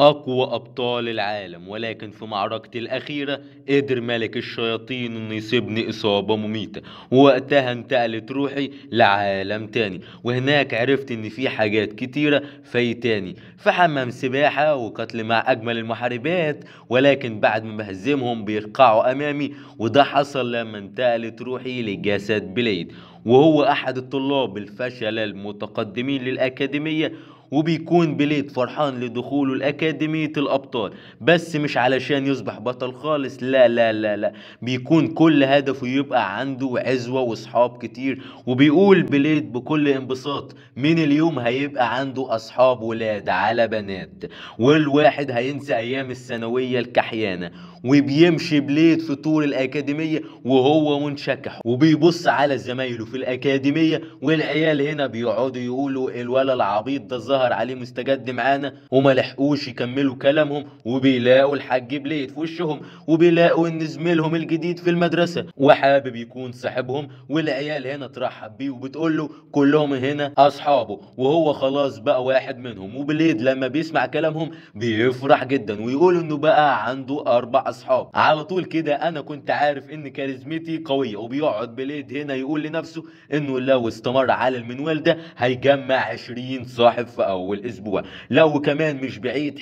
أقوى أبطال العالم، ولكن في معركتي الأخيرة قدر ملك الشياطين إنه يصيبني إصابة مميتة، ووقتها انتقلت روحي لعالم تاني، وهناك عرفت إن في حاجات كتيرة فايتاني في حمام سباحة وقتل مع أجمل المحاربات، ولكن بعد ما بهزمهم بيرقعوا أمامي. وده حصل لما انتقلت روحي لجسد بليد، وهو أحد الطلاب الفشل المتقدمين للأكاديمية. وبيكون بليد فرحان لدخوله لأكاديمية الأبطال، بس مش علشان يصبح بطل خالص، لا لا لا لا، بيكون كل هدفه يبقى عنده عزوة وصحاب كتير. وبيقول بليد بكل انبساط من اليوم هيبقى عنده أصحاب ولاد على بنات، والواحد هينسى أيام الثانوية الكحيانة. وبيمشي بليد في طور الأكاديمية وهو منشكح، وبيبص على زمايله في الأكاديمية، والعيال هنا بيقعدوا يقولوا الولا العبيط ده ظهر عليه مستجد معانا، وما لحقوش يكملوا كلامهم، وبيلاقوا الحاج بليد في وشهم، وبيلاقوا ان زميلهم الجديد في المدرسة وحابب يكون صاحبهم. والعيال هنا ترحب بيه وبتقول له كلهم هنا اصحابه، وهو خلاص بقى واحد منهم. وبليد لما بيسمع كلامهم بيفرح جدا ويقول انه بقى عنده 4 اصحاب. على طول كده انا كنت عارف ان كاريزمتي قوية. وبيقعد بليد هنا يقول لنفسه انه لو استمر على المنوال ده هيجمع 20 صاحب في اول اسبوع، لو كمان مش بعيد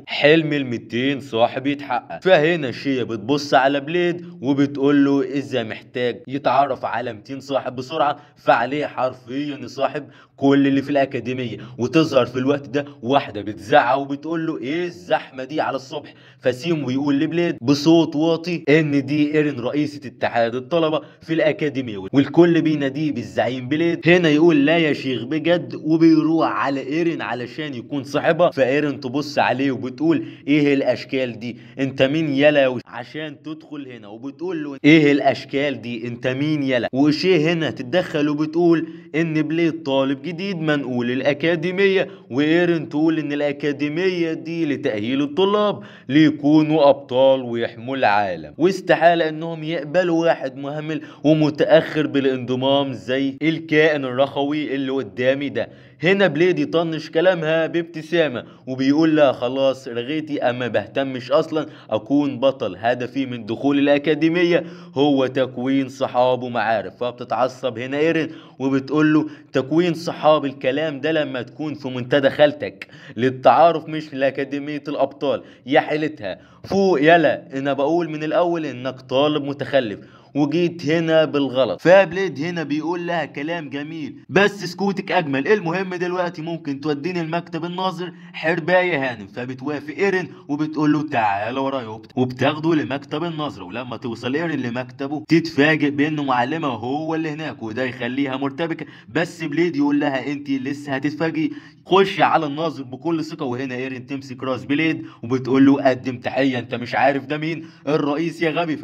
حلم ال 200 صاحب يتحقق. فهنا شيا بتبص على بليد وبتقول له اذا محتاج يتعرف على 200 صاحب بسرعة فعليه حرفيا يصاحب كل اللي في الأكاديمية. وتظهر في الوقت ده واحدة بتزعق وبتقول له ايه الزحمة دي على الصبح. فسيمو يقول لبليد بصوت واطي ان دي ايرين رئيسة اتحاد الطلبة في الأكاديمية، والكل بيناديه بالزعيم بليد. هنا يقول لا يا شيخ بجد، وبيروح على ايرين علشان يكون صاحبها. فايرين تبص عليه وبتقول ايه الاشكال دي، انت مين يلا عشان تدخل هنا؟ وبتقول له ايه الاشكال دي، انت مين يلا؟ وشيه هنا تتدخل وبتقول ان بليد طالب جديد منقول الأكاديمية، وايرين تقول ان الأكاديمية دي لتأهيل الطلاب ليكونوا أبطال ويحموا العالم، واستحالة انهم يقبلوا واحد مهمل ومتأخر بالانضمام زي الكائن الرخوي اللي قدامي ده. هنا بليد يطنش كلامها بابتسامة وبيقول لها خلاص رغيتي، اما بهتمش اصلا اكون بطل، هدفي من دخول الأكاديمية هو تكوين صحاب ومعارف. فبتتعصب هنا ايرين وبتقول له تكوين صحاب الكلام ده لما تكون في منتدى خالتك للتعارف مش لأكاديمية الأبطال يا حيلتها. فوق يلا، انا بقول من الاول انك طالب متخلف وجيت هنا بالغلط. فبليد هنا بيقول لها كلام جميل بس سكوتك اجمل، المهم دلوقتي ممكن توديني المكتب الناظر حرباية هانم. فبتوافق ايرين وبتقول له تعالى ورايا، وبتاخده لمكتب النظر. ولما توصل ايرين لمكتبه تتفاجئ بانه معلمه هو اللي هناك، وده يخليها مرتبكه. بس بليد يقول لها انت لسه هتتفاجئي، خش على الناظر بكل ثقه. وهنا ايرين تمسك راس بليد وبتقول له قدم تحيه، انت مش عارف ده مين؟ الرئيس يا غبي.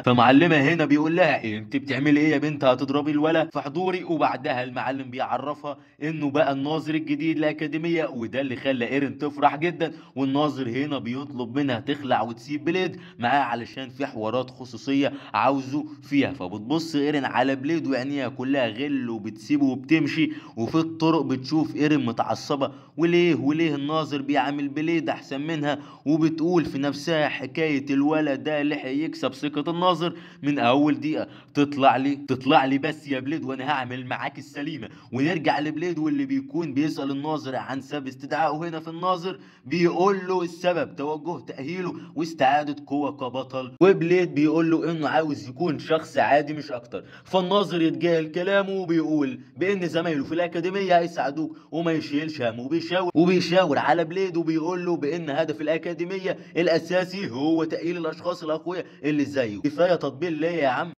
فمعلمه هنا بيقول لها إيه انت بتعملي ايه يا بنت، هتضربي الولا في حضوري؟ وبعدها المعلم بيعرفها انه بقى الناظر الجديد للاكاديميه، وده اللي خلى ايرين تفرح جدا. والناظر هنا بيطلب منها تخلع وتسيب بليد معاه علشان في حوارات خصوصيه عاوزه فيها. فبتبص ايرين على بليد وعينيها كلها غل وبتسيبه وبتمشي. وفي الطرق بتشوف ايرين متعصبه، وليه الناظر بيعمل بليد احسن منها. وبتقول في نفسها حكايه الولد ده لحق يكسب ثقه الناظر من اول دقيقه. تطلع لي بس يا بليد وانا هعمل معاك السليمه. ونرجع لبليد واللي بيكون بيسال الناظر عن سبب استدعائه هنا. في الناظر بيقول له السبب توجه تاهيله واستعاده قوه كبطل، وبليد بيقول له انه عاوز يكون شخص عادي مش اكتر. فالناظر يتجاهل كلامه وبيقول بان زمايله في الاكاديميه هيساعدوك وما يشيلش هم. وبيشاور على بليد وبيقول له بان هدف الاكاديميه الاساسي هو تاهيل الاشخاص الاقوياء اللي زيه. كفايه تطبيل ليه يا عم؟